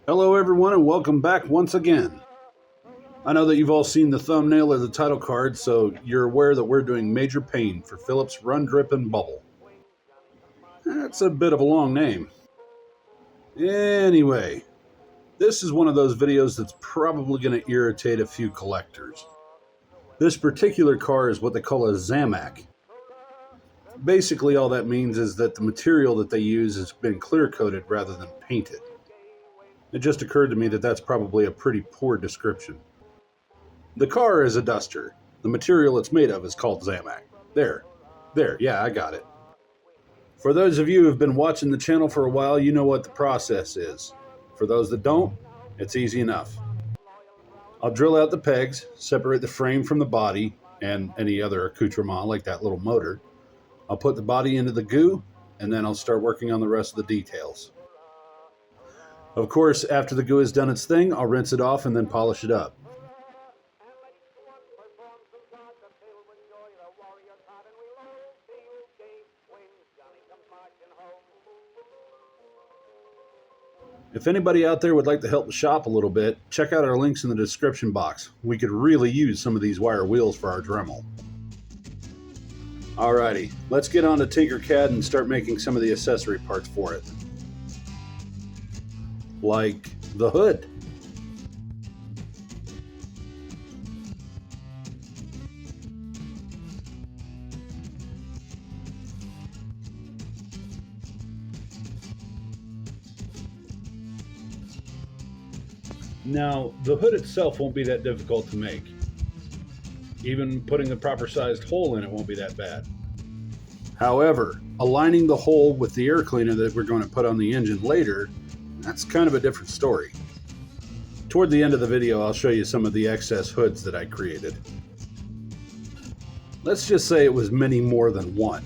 Hello everyone and welcome back once again. I know that you've all seen the thumbnail or the title card, so you're aware that we're doing Major Pain for Philips Run, Drip, and Bubble. That's a bit of a long name. Anyway, this is one of those videos that's probably going to irritate a few collectors. This particular car is what they call a Zamac. Basically all that means is that the material that they use has been clear coated rather than painted. It just occurred to me that that's probably a pretty poor description. The car is a duster. The material it's made of is called Zamac. There, yeah, I got it. For those of you who have been watching the channel for a while, you know what the process is. For those that don't, it's easy enough. I'll drill out the pegs, separate the frame from the body, and any other accoutrement like that little motor. I'll put the body into the goo, and then I'll start working on the rest of the details. Of course, after the goo has done its thing, I'll rinse it off and then polish it up. If anybody out there would like to help the shop a little bit, check out our links in the description box. We could really use some of these wire wheels for our Dremel. Alrighty, let's get on to Tinkercad and start making some of the accessory parts for it. Like the hood. Now, the hood itself won't be that difficult to make. Even putting the proper sized hole in it won't be that bad. However, aligning the hole with the air cleaner that we're going to put on the engine later, that's kind of a different story. Toward the end of the video, I'll show you some of the excess hoods that I created. Let's just say it was many more than one.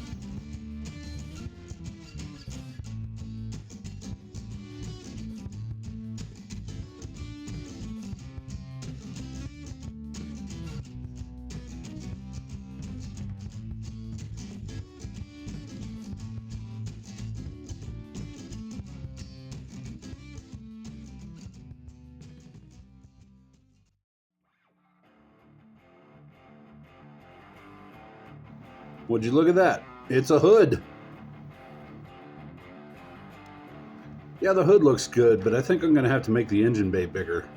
Would you look at that? It's a hood. Yeah, the hood looks good, but I think I'm going to have to make the engine bay bigger.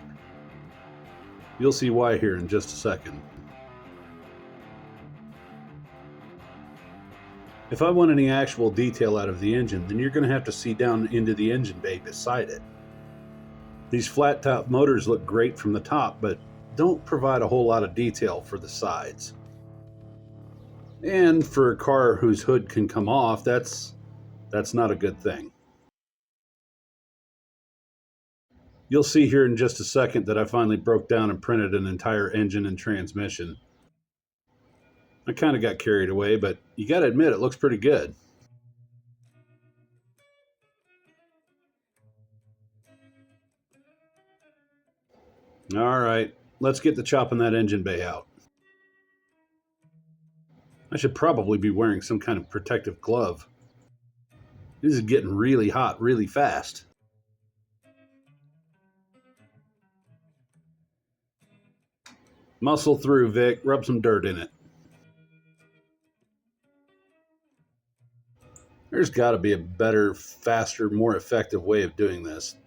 You'll see why here in just a second. If I want any actual detail out of the engine, then you're going to have to see down into the engine bay beside it. These flat top motors look great from the top, but don't provide a whole lot of detail for the sides. And for a car whose hood can come off, that's not a good thing. You'll see here in just a second that I finally broke down and printed an entire engine and transmission. I kind of got carried away, but you got to admit it looks pretty good. All right, let's get to chopping that engine bay out. I should probably be wearing some kind of protective glove. This is getting really hot really fast. Muscle through, Vic. Rub some dirt in it. There's got to be a better, faster, more effective way of doing this.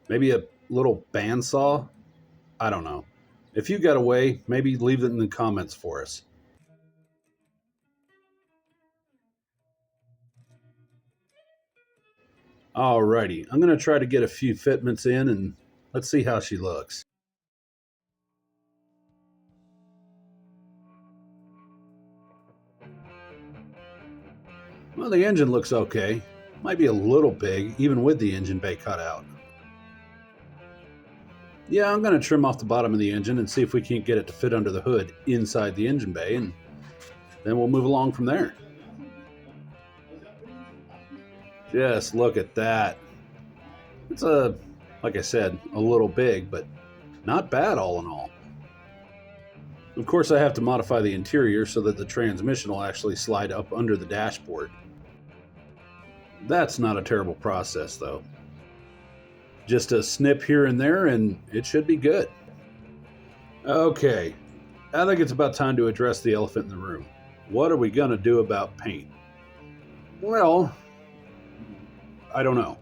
Maybe a little bandsaw? I don't know. If you got a way, maybe leave it in the comments for us. Alrighty, I'm going to try to get a few fitments in and let's see how she looks. Well, the engine looks okay. Might be a little big, even with the engine bay cut out. Yeah, I'm going to trim off the bottom of the engine and see if we can't get it to fit under the hood inside the engine bay, and then we'll move along from there. Just look at that. It's like I said, a little big, but not bad all in all. Of course, I have to modify the interior so that the transmission will actually slide up under the dashboard. That's not a terrible process, though. Just a snip here and there, and it should be good. Okay, I think it's about time to address the elephant in the room. What are we going to do about paint? Well, I don't know.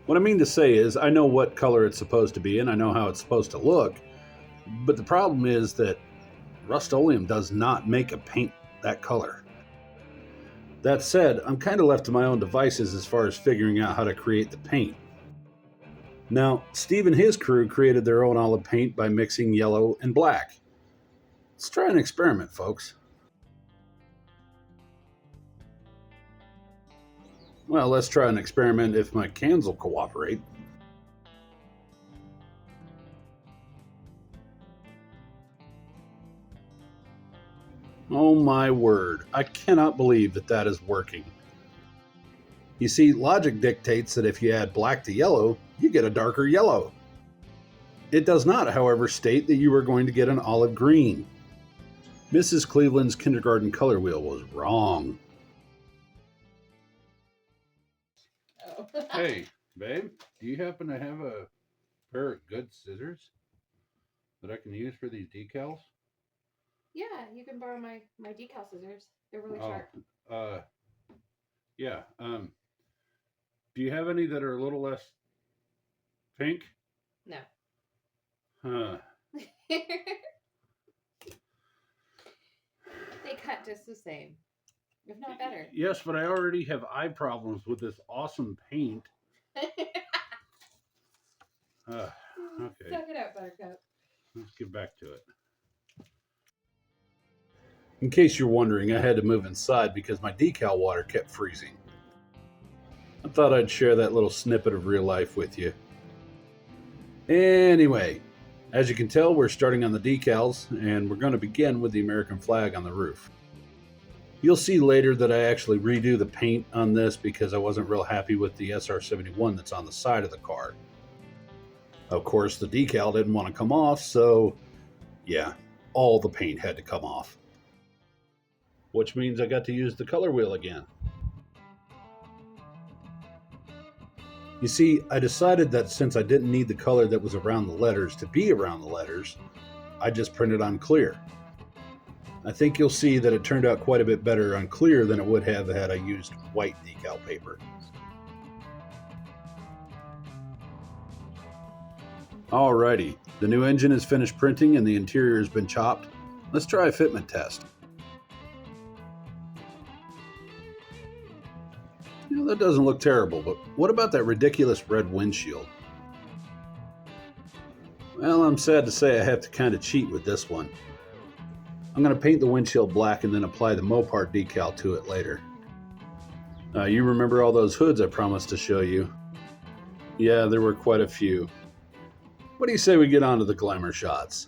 What I mean to say is, I know what color it's supposed to be and I know how it's supposed to look, but the problem is that Rust-Oleum does not make a paint that color. That said, I'm kind of left to my own devices as far as figuring out how to create the paint. Now, Steve and his crew created their own olive paint by mixing yellow and black. Let's try an experiment, folks. Well, let's try an experiment if my cans will cooperate. Oh my word, I cannot believe that that is working. You see, logic dictates that if you add black to yellow, you get a darker yellow. It does not, however, state that you are going to get an olive green. Mrs. Cleveland's kindergarten color wheel was wrong. Oh. Hey, babe, do you happen to have a pair of good scissors that I can use for these decals? Yeah, you can borrow my decal scissors. They're really sharp. Yeah. Do you have any that are a little less pink? No. Huh. They cut just the same, if not better. Yes, but I already have eye problems with this awesome paint. Okay. Suck it up, Buttercup. Let's get back to it. In case you're wondering, I had to move inside because my decal water kept freezing. I thought I'd share that little snippet of real life with you. Anyway, as you can tell, we're starting on the decals, and we're going to begin with the American flag on the roof. You'll see later that I actually redo the paint on this because I wasn't real happy with the SR-71 that's on the side of the car. Of course, the decal didn't want to come off, so yeah, all the paint had to come off. Which means I got to use the color wheel again. You see, I decided that since I didn't need the color that was around the letters to be around the letters, I just printed on clear. I think you'll see that it turned out quite a bit better on clear than it would have had I used white decal paper. Alrighty, the new engine is finished printing and the interior has been chopped. Let's try a fitment test. That doesn't look terrible, but what about that ridiculous red windshield? Well, I'm sad to say I have to kind of cheat with this one. I'm going to paint the windshield black and then apply the Mopar decal to it later. You remember all those hoods I promised to show you? Yeah, there were quite a few. What do you say we get on to the glamour shots?